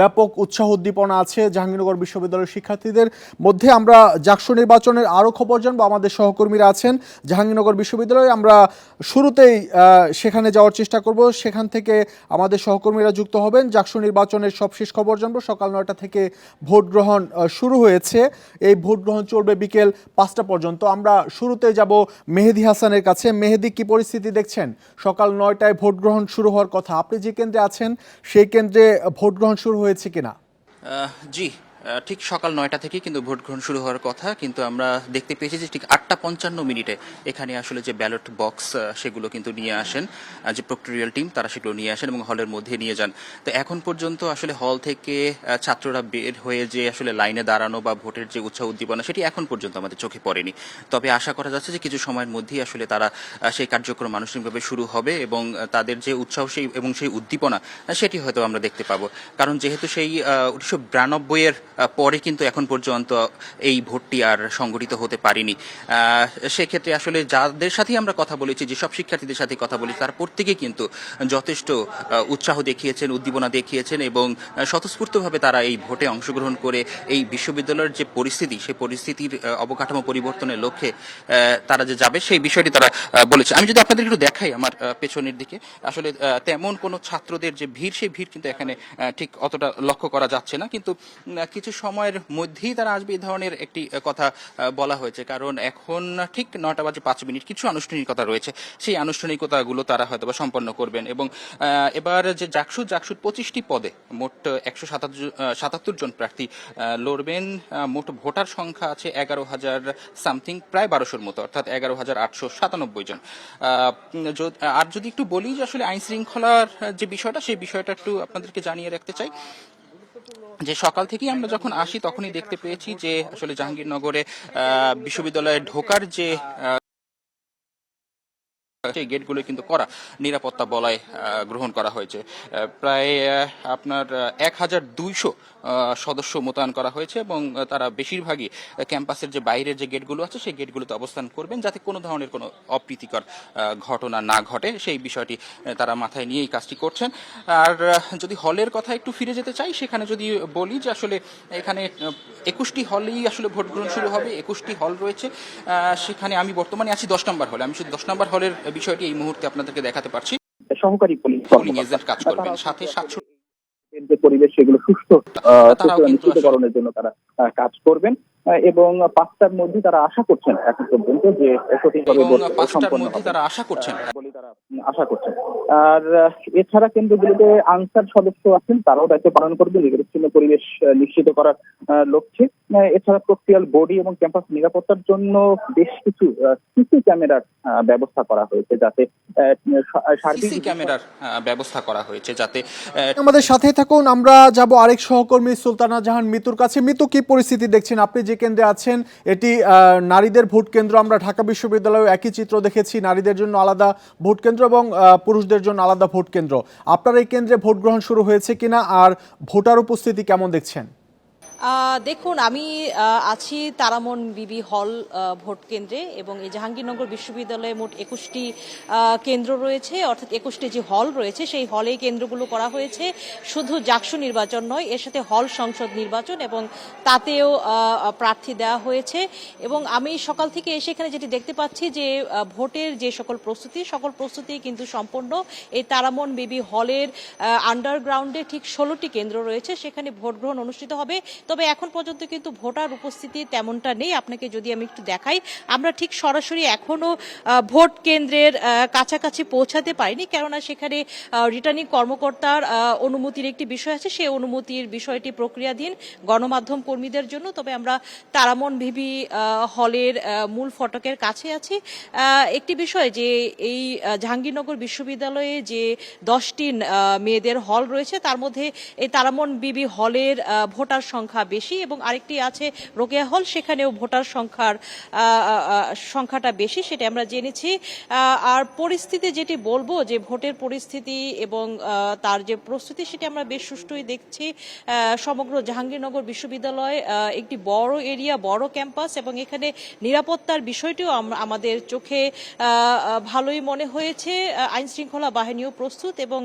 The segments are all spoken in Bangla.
ব্যাপক উৎসাহ উদ্দীপনা আছে জাহাঙ্গীরনগর বিশ্ববিদ্যালয়ের শিক্ষার্থীদের মধ্যে। আমরা জাকসু নির্বাচনের আরও খবর জানবো, আমাদের সহকর্মীরা আছেন জাহাঙ্গীরনগর বিশ্ববিদ্যালয়ে। আমরা শুরুতেই সেখানে যাওয়ার চেষ্টা করব, সেখান থেকে আমাদের সহকর্মীরা যুক্ত হবেন। জাকসু নির্বাচনের সবশেষ খবর জানবো। সকাল 9টা থেকে ভোট গ্রহণ শুরু হয়েছে, এই ভোট গ্রহণ চলবে বিকেল 5টা পর্যন্ত। আমরা শুরুতে যাব মেহেদী হাসানের কাছে। মেহেদী, কি পরিস্থিতি দেখছেন? সকাল 9টায় ভোট গ্রহণ শুরু হওয়ার কথা, আপনি যে কেন্দ্রে আছেন সেই কেন্দ্রে ভোট গ্রহণ শুরু হয়েছে কিনা? জি, ঠিক সকাল 9টা থেকে কিন্তু ভোট গ্রহণ শুরু হওয়ার কথা, কিন্তু আমরা দেখতে পেয়েছি যে ঠিক 8টা 55 এখানে আসলে যে ব্যালট বক্স সেগুলো কিন্তু নিয়ে আসেন, যে প্রক্টোরিয়াল টিম তারা সেগুলো নিয়ে আসেন এবং হলের মধ্যে নিয়ে যান। তো এখন পর্যন্ত আসলে হল থেকে ছাত্ররা বের হয়ে যে আসলে লাইনে দাঁড়ানো বা ভোটের যে উৎসাহ উদ্দীপনা সেটি এখন পর্যন্ত আমাদের চোখে পড়েনি। তবে আশা করা যাচ্ছে যে কিছু সময়ের মধ্যেই আসলে তারা সেই কার্যক্রম আনুষ্ঠানিকভাবে শুরু হবে এবং তাদের যে উৎসাহ এবং সেই উদ্দীপনা সেটি হয়তো আমরা দেখতে পাবো। কারণ যেহেতু সেই 1992-এর পরে কিন্তু এখন পর্যন্ত এই ভোটটি আর সংগঠিত হতে পারেনি, সেক্ষেত্রে আসলে যাদের সাথে আমরা কথা বলেছি, যেসব শিক্ষার্থীদের সাথে কথা বলেছি, তারা প্রত্যেকেই কিন্তু যথেষ্ট উৎসাহ দেখিয়েছেন, উদ্দীপনা দেখিয়েছেন এবং স্বতঃস্ফূর্তভাবে তারা এই ভোটে অংশগ্রহণ করে এই বিশ্ববিদ্যালয়ের যে পরিস্থিতি, সেই পরিস্থিতির অবকাঠামো পরিবর্তনের লক্ষ্যে তারা যে যাবে সেই বিষয়টি তারা বলেছে। আমি যদি আপনাদের একটু দেখাই আমার পেছনের দিকে, আসলে তেমন কোনো ছাত্রদের যে ভিড়, সেই ভিড় কিন্তু এখানে ঠিক অতটা লক্ষ্য করা যাচ্ছে না, কিন্তু কিছু সময়ের মধ্যেই তারা আসবে এই ধরনের একটি কথা বলা হয়েছে। কারণ এখন ঠিক 9টা 5 কিছু আনুষ্ঠানিকতা রয়েছে, সেই আনুষ্ঠানিকতাগুলো তারা হয়তো বা সম্পন্ন করবেন। এবং এবার যে জাকসুর 25টি পদে মোট 177 জন প্রার্থী লড়বেন। মোট ভোটার সংখ্যা আছে 11,000 সামথিং, প্রায় 1200-র মতো, অর্থাৎ 11,897 জন। আর যদি একটু বলি যে আসলে আইন শৃঙ্খলার যে বিষয়টা, সেই বিষয়টা একটু আপনাদেরকে জানিয়ে রাখতে চাই যে সকাল থেকেই আমরা যখন আসি তখনই দেখতে পেয়েছি যে আসলে জাহাঙ্গীরনগরে বিশ্ববিদ্যালয়ে ঢোকার যে সেই গেটগুলো কিন্তু করা নিরাপত্তা বলয় গ্রহণ করা হয়েছে। প্রায় আপনার 1200 সদস্য মোতায়েন করা হয়েছে এবং তারা বেশিরভাগই ক্যাম্পাসের যে বাইরের যে গেটগুলো আছে সেই গেটগুলোতে অবস্থান করবেন, যাতে কোনো ধরনের কোনো অপ্রীতিকর ঘটনা না ঘটে, সেই বিষয়টি তারা মাথায় নিয়ে এই কাজটি করছেন। আর যদি হলের কথা একটু ফিরে যেতে চাই, সেখানে যদি বলি যে আসলে এখানে 21টি হলেই আসলে ভোট গ্রহণ শুরু হবে। 21টি হল রয়েছে, সেখানে আমি বর্তমানে আছি 10 নম্বর হলে। আমি শুধু 10 নম্বর হলের বিষয়টি এই মুহূর্তে আপনাদেরকে দেখাতে পারছি। সহকারী পোলিং এজেন্ট কাজ করবেন, সাথে 700 যে পরিবেশ সেগুলো সুস্থ তারাও কিন্তু নিশ্চিতকরণের জন্য তারা কাজ করবেন এবং 5টার মধ্যে তারা আশা করছেন এখন পর্যন্ত যে সঠিকভাবে ভোট সম্পন্ন হবে তারা আশা করছেন বলে তারা আশা করছেন। আর এছাড়া কেন্দ্রগুলিতে আনসার সদস্য আছেন, তারাও দায়িত্ব পালন করবেন নিরবিচ্ছিন্ন পরিবেশ নিশ্চিত করার লক্ষ্যে। এছাড়া প্রক্রিয়াল বডি এবং ক্যাম্পাস নিরাপত্তার জন্য বেশ কিছু সিসি ক্যামেরার ব্যবস্থা করা হয়েছে, যাতে আমাদের সাথে থাকুন। আমরা যাব আরেক সহকর্মী সুলতানা জাহান মিতুর কাছে। মিতু, কি পরিস্থিতি দেখছেন? আপনি যে কেন্দ্রে আছেন এটি নারীদের ভোট কেন্দ্র। আমরা ঢাকা বিশ্ববিদ্যালয়ে একই চিত্র দেখেছি, নারীদের জন্য আলাদা ভোট কেন্দ্র এবং পুরুষদের জন্য আলাদা ভোট কেন্দ্র। আপনার এই কেন্দ্রে ভোট গ্রহণ শুরু হয়েছে কিনা আর ভোটার উপস্থিতি কেমন দেখছেন? দেখুন, আমি আছি তারামন বিবি হল ভোট কেন্দ্রে এবং এই জাহাঙ্গীরনগর বিশ্ববিদ্যালয়ে মোট 21টি কেন্দ্র রয়েছে, অর্থাৎ 21টি যে হল রয়েছে সেই হলে কেন্দ্রগুলো করা হয়েছে। শুধু জাকসু নির্বাচন নয়, এর সাথে হল সংসদ নির্বাচন এবং তাতেও প্রার্থী দেওয়া হয়েছে। এবং আমি সকাল থেকে এসে এখানে যেটি দেখতে পাচ্ছি যে ভোটের যে সকল প্রস্তুতি কিন্তু সম্পন্ন। এই তারামন বিবি হলের আন্ডারগ্রাউন্ডে ঠিক 16টি কেন্দ্র রয়েছে, সেখানে ভোট গ্রহণ অনুষ্ঠিত হবে। তবে এখন পর্যন্ত কিন্তু ভোটার উপস্থিতি তেমনটা নেই। আপনাকে যদি আমি একটু দেখাই, আমরা ঠিক সরাসরি এখনো ভোট কেন্দ্রের কাছাকাছি পৌঁছাতে পারিনি, কেননা সেখানে রিটার্নিং কর্মকর্তার অনুমতির একটি বিষয় আছে, সেই অনুমতির বিষয়টি প্রক্রিয়াধীন গণমাধ্যম কর্মীদের জন্য। তবে আমরা তারামন বিবি হলের মূল ফটকের কাছে আছি। একটি বিষয় যে এই জাহাঙ্গীরনগর বিশ্ববিদ্যালয়ে যে 10টি মেয়েদের হল রয়েছে, তার মধ্যে এই তারামন বিবি হলের ভোটার সংখ্যা সংখ্যা বেশি, এবং আরেকটি আছে রোকেয়া হল, সেখানেও ভোটার সংখ্যাটা বেশি, সেটা আমরা জেনেছি। আর পরিস্থিতি যেটি বলবো যে ভোটের পরিস্থিতি এবং তার যে প্রস্তুতি, সেটি আমরা বেশ সুষ্ঠুই দেখছি। সমগ্র জাহাঙ্গীরনগর বিশ্ববিদ্যালয় একটি বড় এরিয়া, বড় ক্যাম্পাস, এবং এখানে নিরাপত্তার বিষয়টিও আমাদের চোখে ভালোই মনে হয়েছে। আইন শৃঙ্খলা বাহিনীও প্রস্তুত, এবং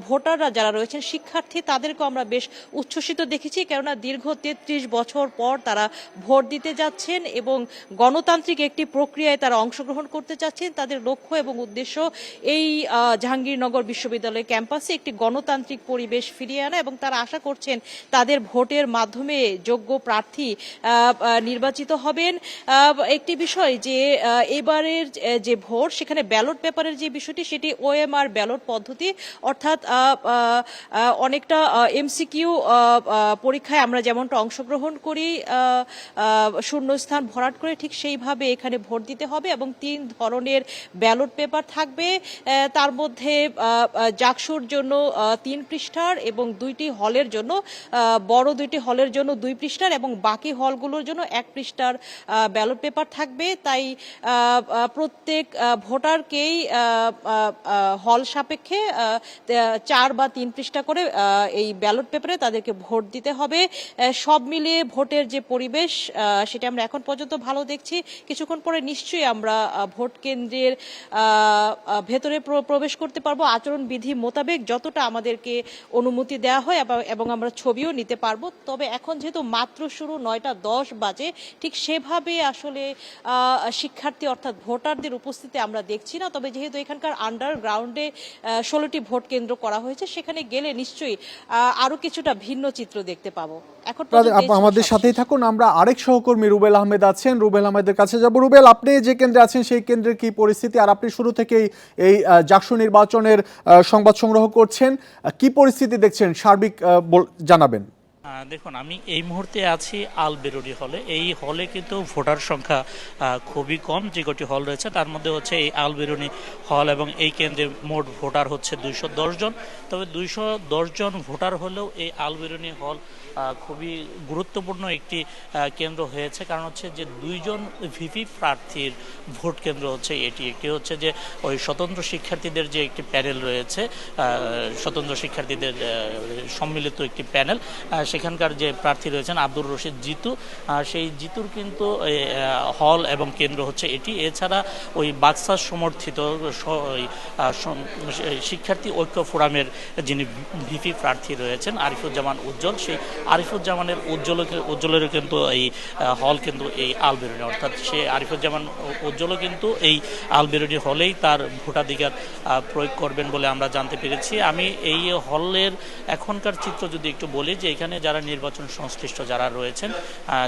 ভোটাররা যারা রয়েছেন, শিক্ষার্থী, তাদেরকেও আমরা বেশ উচ্ছ্বসিত দেখেছি, কেননা দীর্ঘ 33 বছর পর তারা ভোট দিতে যাচ্ছেন এবং গণতান্ত্রিক একটি প্রক্রিয়ায় তারা অংশগ্রহণ করতে চাচ্ছেন। তাদের লক্ষ্য এবং উদ্দেশ্য এই জাহাঙ্গীরনগর বিশ্ববিদ্যালয় ক্যাম্পাসে একটি গণতান্ত্রিক পরিবেশ ফিরিয়ে আনা, এবং তারা আশা করছেন তাদের ভোটের মাধ্যমে যোগ্য প্রার্থী নির্বাচিত হবেন। একটি বিষয় যে এবারের যে ভোট, সেখানে ব্যালট পেপারের যে বিষয়টি, সেটি ওএমআর ব্যালট পদ্ধতি, অর্থাৎ অনেকটা এমসিকিউ পরীক্ষায় আমরা যেমনটা অংশগ্রহণ করি শূন্যস্থান ভরাট করে, ঠিক সেইভাবে এখানে ভোট দিতে হবে, এবং 3 ধরনের ব্যালট পেপার থাকবে। তার মধ্যে জাকসুর জন্য 3 পৃষ্ঠার, এবং 2টি হলের জন্য, বড় 2টি হলের জন্য 2 পৃষ্ঠার, এবং বাকি হলগুলোর জন্য 1 পৃষ্ঠার ব্যালট পেপার থাকবে। তাই প্রত্যেক ভোটারকেই হল সাপেক্ষে 4 বা 3 পৃষ্ঠা করে এই ব্যালট পেপারে তাদেরকে ভোট দিতে হবে। সব মিলিয়ে ভোটের যে পরিবেশ, সেটা আমরা এখন পর্যন্ত ভালো দেখছি। কিছুক্ষণ পরে নিশ্চয়ই আমরা ভোট কেন্দ্রের ভেতরে প্রবেশ করতে পারবো আচরণবিধি মোতাবেক, যতটা আমাদেরকে অনুমতি দেওয়া হয়, এবং আমরা ছবিও নিতে পারবো। তবে এখন যেহেতু মাত্র শুরু, 9:10 বাজে, ঠিক সেভাবে আসলে শিক্ষার্থী অর্থাৎ ভোটারদের উপস্থিতি আমরা দেখছি না। তবে যেহেতু এখানকার আন্ডারগ্রাউন্ডে 16টি ভোট কেন্দ্র করা হয়েছে, সেখানে গেলে নিশ্চয়ই আরো কিছুটা ভিন্ন চিত্র দেখতে পাবো। এখন আমাদের সাথেই থাকুন, আমরা আরেক সহকর্মী রুবেল আহমেদ আছেন, রুবেল আহমেদের কাছে যাব। রুবেল, আপনি যে কেন্দ্রে আছেন সেই কেন্দ্রের কি পরিস্থিতি, আর আপনি শুরু থেকেই এই জাকসু নির্বাচনের সংবাদ সংগ্রহ করছেন, কি পরিস্থিতি দেখছেন সার্বিক জানাবেন। দেখুন, আমি এই মুহূর্তে আছি আল বেরুনি হলে। এই হলে কিন্তু ভোটার সংখ্যা খুবই কম। যে কটি হল রয়েছে তার মধ্যে হচ্ছে এই আল বেরুনি হল, এবং এই কেন্দ্রে মোট ভোটার হচ্ছে 210 জন। তবে 210 জন ভোটার হলেও এই আল বেরুনি হল খুবই গুরুত্বপূর্ণ একটি কেন্দ্র হয়েছে, কারণ হচ্ছে যে 2 জন ভিপি প্রার্থীর ভোট কেন্দ্র হচ্ছে এটি। একটি হচ্ছে যে ওই স্বতন্ত্র শিক্ষার্থীদের যে একটি প্যানেল রয়েছে, স্বতন্ত্র শিক্ষার্থীদের সম্মিলিত একটি প্যানেল, সেখানকার যে প্রার্থী রয়েছেন আব্দুর রশিদ জিতু, সেই জিতুর কিন্তু হল এবং কেন্দ্র হচ্ছে এটি। এছাড়া ওই বাক্সার সমর্থিত শিক্ষার্থী ঐক্য ফোরামের যিনি ভিপি প্রার্থী রয়েছেন আরিফুজ্জামান উজ্জ্বল, সেই আরিফুজ্জামানের উজ্জ্বলেরও কিন্তু এই হল কিন্তু এই আল বেরুনি, অর্থাৎ সে আরিফুজ্জামান উজ্জ্বলও কিন্তু এই আল বেরুনি হলেই তার ভোটাধিকার প্রয়োগ করবেন বলে আমরা জানতে পেরেছি। আমি এই হলের এখনকার চিত্র যদি একটু বলি, যে এখানে যারা নির্বাচন সংশ্লিষ্ট যারা রয়েছেন,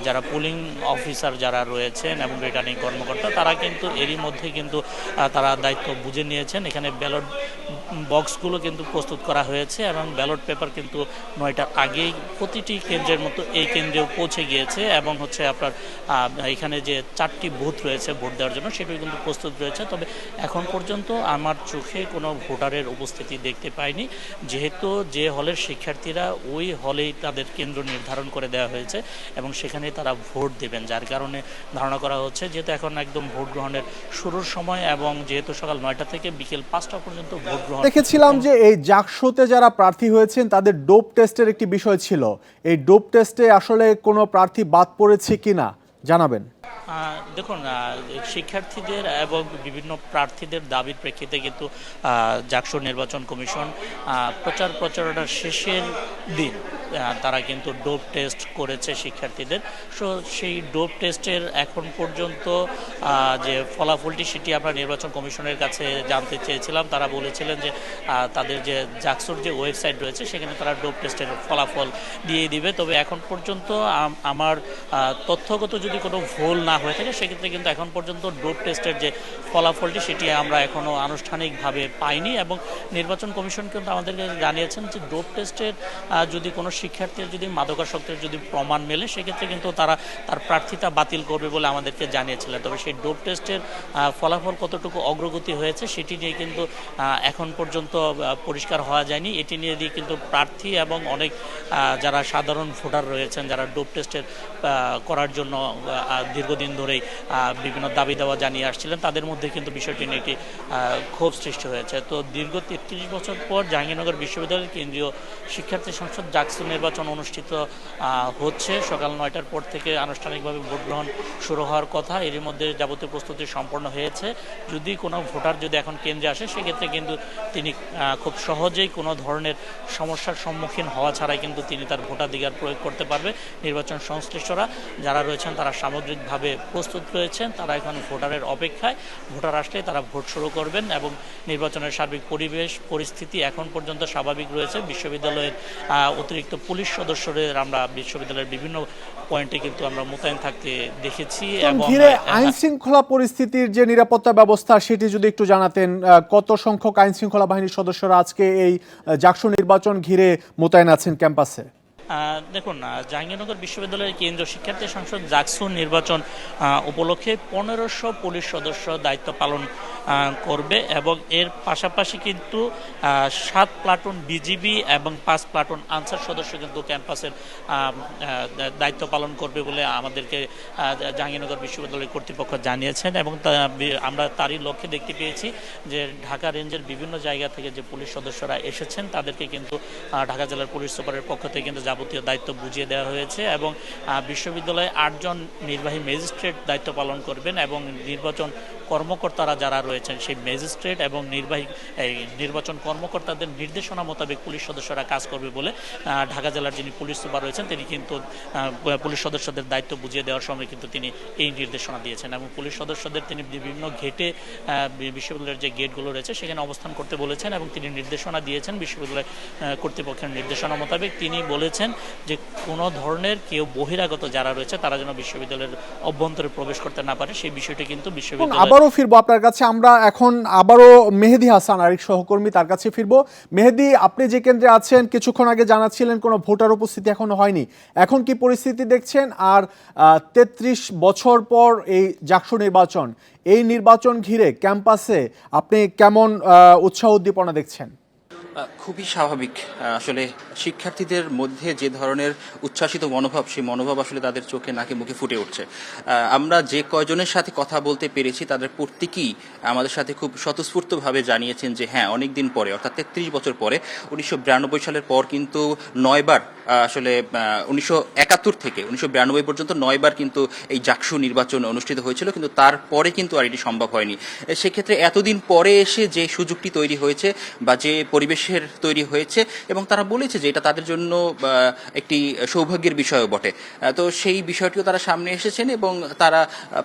যারা পোলিং অফিসার যারা রয়েছেন এবং রিটার্নিং কর্মকর্তা, তারা কিন্তু এরই মধ্যে কিন্তু তারা দায়িত্ব বুঝে নিয়েছেন। এখানে ব্যালট বক্সগুলো কিন্তু প্রস্তুত করা হয়েছে, এবং ব্যালট পেপার কিন্তু 9টার আগেই প্রতিটি কেন্দ্রের মতো এই কেন্দ্রেও পৌঁছে গিয়েছে, এবং হচ্ছে আপনার এখানে যে 4টি বুথ রয়েছে ভোট দেওয়ার জন্য, সেগুলো কিন্তু প্রস্তুত রয়েছে। তবে এখন পর্যন্ত আমার চোখে কোনো ভোটারের উপস্থিতি দেখতে পাইনি, যেহেতু যে হলের শিক্ষার্থীরা ওই হলেই তাদের কেন্দ্র নির্ধারণ করে দেওয়া হয়েছে, এবং সেখানে তারা ভোট দেবেন, যার কারণে ধারণা করা হচ্ছে যেহেতু এখন একদম ভোট গ্রহণের শুরুর সময়, এবং যেহেতু সকাল 9টা থেকে বিকেল 5টা পর্যন্ত ভোট গ্রহণ। দেখেছিলাম যে এই জাকসুতে যারা প্রার্থী হয়েছেন তাদের ডোপ টেস্টের একটি বিষয় ছিল, এই ডোপ টেস্টে আসলে কোনো প্রার্থী বাদ পড়েছে কিনা জানাবেন। দেখুন, শিক্ষার্থীদের এবং বিভিন্ন প্রার্থীদের দাবির প্রেক্ষিতে কিন্তু জাকসু নির্বাচন কমিশন প্রচারণার শেষের দিন তারা কিন্তু ডোপ টেস্ট করেছে শিক্ষার্থীদের। সো সেই ডোপ টেস্টের এখন পর্যন্ত যে ফলাফলটি, সেটি আমরা নির্বাচন কমিশনের কাছে জানতে চেয়েছিলাম। তারা বলেছিলেন যে তাদের যে জাকসুর যে ওয়েবসাইট রয়েছে সেখানে তারা ডোপ টেস্টের ফলাফল দিয়ে দিবে। তবে এখন পর্যন্ত আমার তথ্যগত যদি কোনো ভুল না হয়ে থাকে, সেক্ষেত্রে কিন্তু এখন পর্যন্ত ডোপ টেস্টের যে ফলাফলটি সেটি আমরা এখনও আনুষ্ঠানিকভাবে পাইনি, এবং নির্বাচন কমিশন কিন্তু আমাদেরকে জানিয়েছেন যে ডোপ টেস্টের যদি কোনো শিক্ষার্থীর যদি মাদকাসক্তের যদি প্রমাণ মেলে সেক্ষেত্রে কিন্তু তারা তার প্রার্থিতা বাতিল করবে বলে আমাদেরকে জানিয়েছিলেন। তবে সেই ডোপ টেস্টের ফলাফল কতটুকু অগ্রগতি হয়েছে সেটি নিয়ে কিন্তু এখন পর্যন্ত পরিষ্কার হওয়া যায়নি। এটি নিয়ে দিয়ে কিন্তু প্রার্থী এবং অনেক যারা সাধারণ ভোটার রয়েছেন যারা ডোপ টেস্টের করার জন্য দীর্ঘদিন ধরেই বিভিন্ন দাবি দাওয়া জানিয়ে আসছিলেন, তাদের মধ্যে কিন্তু বিষয়টি নিয়ে একটি ক্ষোভ সৃষ্টি হয়েছে। তো দীর্ঘ ৩৩ বছর পর জাহাঙ্গীরনগর বিশ্ববিদ্যালয়ের কেন্দ্রীয় শিক্ষার্থী সংসদ জাকসু নির্বাচন অনুষ্ঠিত হচ্ছে। সকাল ৯টার পর থেকে আনুষ্ঠানিকভাবে ভোট গ্রহণ শুরু হওয়ার কথা। এর মধ্যে যাবতীয় প্রস্তুতি সম্পন্ন হয়েছে। যদি কোনো ভোটার যদি এখন কেন্দ্রে আসে সেক্ষেত্রে কিন্তু তিনি খুব সহজেই কোনো ধরনের সমস্যার সম্মুখীন হওয়া ছাড়াই কিন্তু তিনি তার ভোটাধিকার প্রয়োগ করতে পারবে। নির্বাচন সংশ্লিষ্টরা যারা রয়েছেন তারা সামগ্রিকভাবে প্রস্তুত রয়েছেন। তারা এখন ভোটারের অপেক্ষায়, ভোটার আসলেই তারা ভোট শুরু করবেন এবং নির্বাচনের সার্বিক পরিবেশ পরিস্থিতি এখন পর্যন্ত স্বাভাবিক রয়েছে। বিশ্ববিদ্যালয়ের অতিরিক্ত পুলিশ সদস্যদের আমরা বিশ্ববিদ্যালয়ের বিভিন্ন পয়েন্টে কিন্তু আমরা মোতায়েন থাকতে দেখেছি। এবং আইন শৃঙ্খলা পরিস্থিতির যে নিরাপত্তা ব্যবস্থা সেটি যদি একটু জানাতেন, কত সংখ্যক আইন শৃঙ্খলা বাহিনীর সদস্যরা আজকে এই জাকসু নির্বাচন ঘিরে মোতায়েন আছেন ক্যাম্পাসে? দেখুন, জাহাঙ্গীরনগর বিশ্ববিদ্যালয়ের কেন্দ্রীয় শিক্ষার্থী সংসদ জাকসু নির্বাচন উপলক্ষে ১৫০০ পুলিশ সদস্য দায়িত্ব পালন করবে এবং এর পাশাপাশি কিন্তু ৭ প্লাটুন বিজিবি এবং ৫ প্লাটুন আনসার সদস্য কিন্তু ক্যাম্পাসের দায়িত্ব পালন করবে বলে আমাদেরকে জাহাঙ্গীরনগর বিশ্ববিদ্যালয়ের কর্তৃপক্ষ জানিয়েছেন। এবং আমরা তারই লক্ষ্যে দেখতে পেয়েছি যে ঢাকা রেঞ্জের বিভিন্ন জায়গা থেকে যে পুলিশ সদস্যরা এসেছেন তাদেরকে কিন্তু ঢাকা জেলার পুলিশ সুপারের পক্ষ থেকে কিন্তু যাবতীয় দায়িত্ব বুঝিয়ে দেওয়া হয়েছে এবং বিশ্ববিদ্যালয়ে ৮ জন নির্বাহী ম্যাজিস্ট্রেট দায়িত্ব পালন করবেন এবং নির্বাচন কর্মকর্তারা যারা রয়েছেন সেই ম্যাজিস্ট্রেট এবং নির্বাচন কর্মকর্তাদের নির্দেশনা মোতাবেক পুলিশ সদস্যরা কাজ করবে বলে ঢাকা জেলার যিনি পুলিশ সুপার রয়েছেন তিনি কিন্তু পুলিশ সদস্যদের দায়িত্ব বুঝিয়ে দেওয়ার সময় কিন্তু তিনি এই নির্দেশনা দিয়েছেন এবং পুলিশ সদস্যদের তিনি বিভিন্ন ঘেটে বিশ্ববিদ্যালয়ের যে গেটগুলো রয়েছে সেখানে অবস্থান করতে বলেছেন এবং তিনি নির্দেশনা দিয়েছেন বিশ্ববিদ্যালয় কর্তৃপক্ষের নির্দেশনা মোতাবেক। তিনি বলেছেন যে কোনো ধরনের কেউ বহিরাগত যারা রয়েছে তারা যেন বিশ্ববিদ্যালয়ের অভ্যন্তরে প্রবেশ করতে না পারে সেই বিষয়টি কিন্তু বিশ্ববিদ্যালয়। আবারও ফিরবো আপনার কাছে, আমরা এখন আবারও মেহেদী হাসান আরেক সহকর্মী তার কাছে ফিরবো। মেহেদী, আপনি যে কেন্দ্রে আছেন কিছুক্ষণ আগে জানাচ্ছিলেন কোনো ভোটার উপস্থিতি এখনো হয়নি, এখন কি পরিস্থিতি দেখছেন? আর ৩৩ বছর পর এই জাকসু নির্বাচন, এই নির্বাচন ঘিরে ক্যাম্পাসে আপনি কেমন উৎসাহ উদ্দীপনা দেখছেন? খুবই স্বাভাবিক। আসলে শিক্ষার্থীদের মধ্যে যে ধরনের উচ্ছ্বাসিত মনোভাব, সেই মনোভাব আসলে তাদের চোখে নাকে মুখে ফুটে উঠছে। আমরা যে কয়জনের সাথে কথা বলতে পেরেছি তাদের প্রত্যেকেই আমাদের সাথে খুব স্বতঃস্ফূর্তভাবে জানিয়েছেন যে হ্যাঁ, অনেক দিন পরে অর্থাৎ ৩৩ বছর পরে ১৯৯২ সালের পর কিন্তু ৯ বার আসলে ১৯৭১ থেকে ১৯৯২ পর্যন্ত ৯ বার কিন্তু এই জাকসু নির্বাচন অনুষ্ঠিত হয়েছিল, কিন্তু তারপরে কিন্তু আর এটি সম্ভব হয়নি। সেক্ষেত্রে এতদিন পরে এসে যে সুযোগটি তৈরি হয়েছে বা যে পরিবেশের তৈরি হয়েছে এবং তারা বলেছে যে এটা তাদের জন্য একটি সৌভাগ্যের বিষয়ও বটে, তো সেই বিষয়টিও তারা সামনে এসেছেন এবং তারা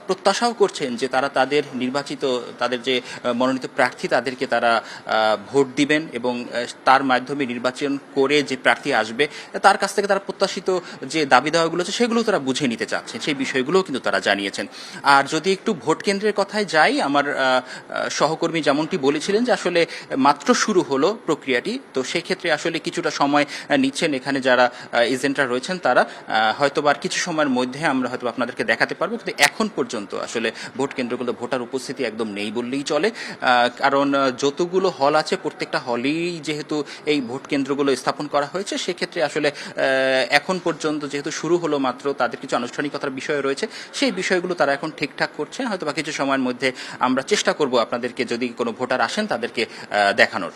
প্রত্যাশাও করছেন যে তারা তাদের নির্বাচিত, তাদের যে মনোনীত প্রার্থী তাদেরকে তারা ভোট দিবেন এবং তার মাধ্যমে নির্বাচন করে যে প্রার্থী আসবে তার কাছ থেকে তারা প্রত্যাশিত যে দাবি দাওয়াগুলো আছে সেগুলো তারা বুঝে নিতে চাচ্ছেন, সেই বিষয়গুলোও কিন্তু তারা জানিয়েছেন। আর যদি একটু ভোট কেন্দ্রের কথায় যাই, আমার সহকর্মী যেমনটি বলেছিলেন যে আসলে মাত্র শুরু হলো প্রক্রিয়াটি, তো সেক্ষেত্রে আসলে কিছুটা সময় নিচ্ছেন এখানে যারা এজেন্টরা রয়েছেন তারা, হয়তো আর কিছু সময়ের মধ্যে আমরা হয়তো আপনাদেরকে দেখাতে পারবো, কিন্তু এখন পর্যন্ত আসলে ভোট কেন্দ্রগুলো ভোটার উপস্থিতি একদম নেই বললেই চলে। কারণ যতগুলো হল আছে প্রত্যেকটা হলেই যেহেতু এই ভোট কেন্দ্রগুলো স্থাপন করা হয়েছে, সেক্ষেত্রে আসলে এখন পর্যন্ত যেহেতু শুরু হলো মাত্র, তাদের কিছু আনুষ্ঠানিকতার বিষয় রয়েছে, সেই বিষয়গুলো তারা এখন ঠিকঠাক করছেন। হয়তো বা কিছু সময়ের মধ্যে আমরা চেষ্টা করব আপনাদেরকে যদি কোনো ভোটার আসেন তাদেরকে দেখানোর।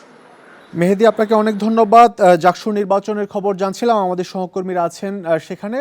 মেহেদী, আপনাকে অনেক ধন্যবাদ। জাকসু নির্বাচনের খবর জানছিলাম, আমাদের সহকর্মীরা আছেন সেখানে।